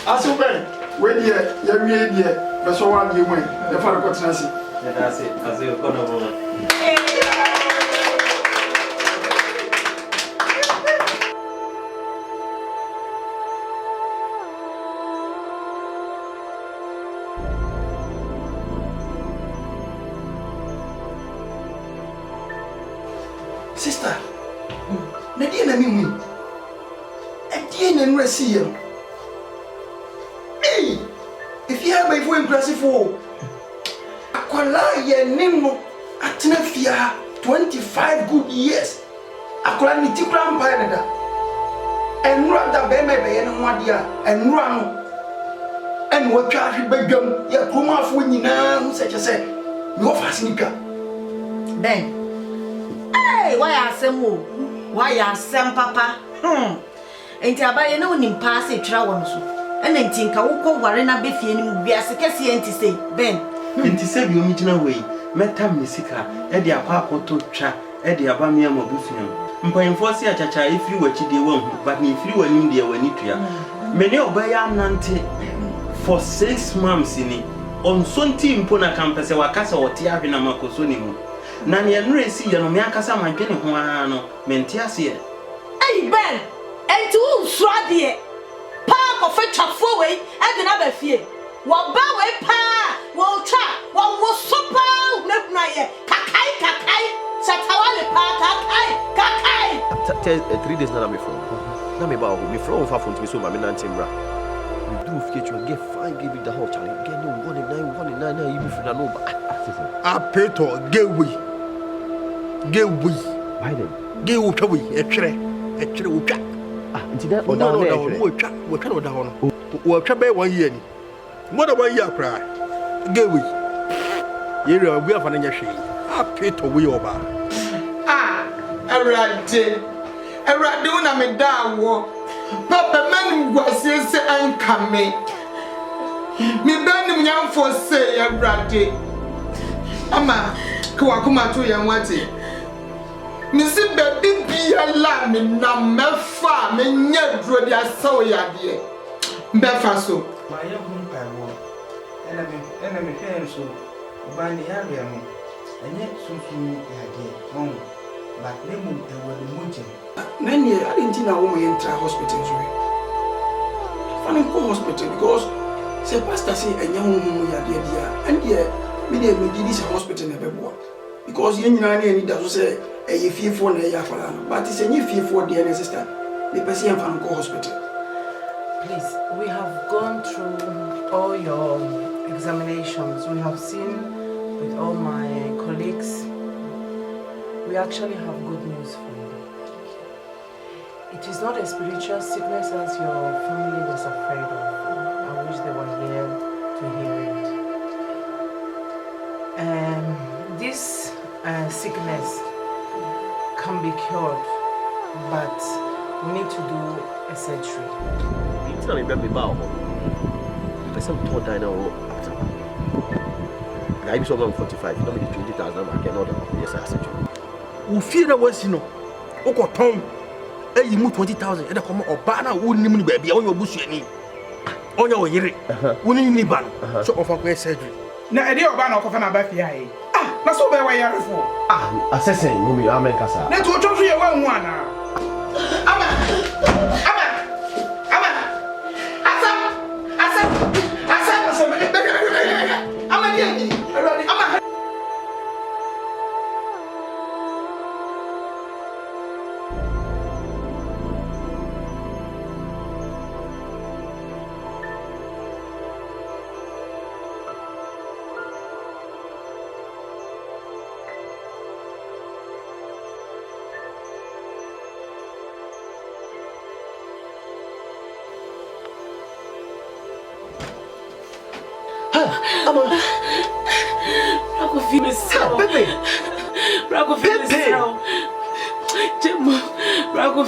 Asante, where dear, you're really but so one you win. The father got Nancy. That's it. As you go over. Sister, Nadia na mimi. Etienne and Ressia. Hey, if you have my phone impressive for Aquala ye nemo atenafia 25 good years. Aquala ni tikra mpana and rather be me no wadia and run and what traffic bedroom ya kuma fu nyina hu se say no fasnika. Ben. Hey, why asem why asem papa? Enti abaye na onim pass e twira won so. Ena enti nka wokọ ware na befie ni mu biase kese enti sei Ben. Enti se bi omi gina wei meta misika e de akwa akoto twa e de aba me amabusua. Mpanyimfo se achacha ifiri wachide wan hu but ni ifiri wanim de wani tua. Mene obaya nante for 6 months ni on sonti mpo na kampese wakasa wote ahwe na makoso ni mu. Na ne enure si ya no me akasa manhwene ho ara no mente ase e. Hey Ben, enti wo sura de pa ko fe twafo wei e de na ba fie. Wo ba wei pa, wo twa, wo sopa na ye. Kakai. Satawale pa kakai. 3 days na me from. Na me ba me from fa phone to me so ma me nantimra. We do future get fine give it the whole challenge. Get no 1 in 9 you be free na no ba. Apeto gewi. Why then? Ge wo twa we e twere wo twa. Nti da o da ho e wo twa no da ho no. Wo twa be 1 year ni. Mo da 1 year kra. Gewi. Ye re obu afa na nya hwe. Apeto we oba. Erade una me dawo. Papa manu gwase se anka me. Me banim nyamfo se erade. Ama kwa kuma to ya nwate. Me si baby bia la me na mefa me nya duro dia saw ya de. Mbefa so. Ma ye hu pawo. Ena me hwe so. Obani ya re mo. Enye sunsun ya de. But nemu ewele munje. Nani I didn't know woman enter hospital so. Funny go hospital because say pastor say enya woman ya dia and there me dey me this hospital na bebo. Because you nyina na ni da so say e fearful na ya fala no. But say you fearful there na sister. Me person am fan go hospital. Please, we have gone through all your examinations. We have seen with all my colleagues. We actually have good news for you. It is not a spiritual sickness as your family was afraid of. I wish they were here to hear it. This sickness can be cured, but we need to do a surgery. It's not even about the person told I know after. I be so 45, you know me 20,000 I cannot yes I said. Wo fie na wasi no. Wo ko ton eyi mu 20,000 e da komo oba na wo nim ni ba bia wo yobusuani. Onya wo yire. Wo ni Nipa no. So ofa ko surgery. Na ede oba na okofa na ba fie ai. Na so be wa yarefo. Assessing mumi amen kasa. Na to twa so ye wa hu ana. Ama. Asam. Ama dia. Ama. Brago,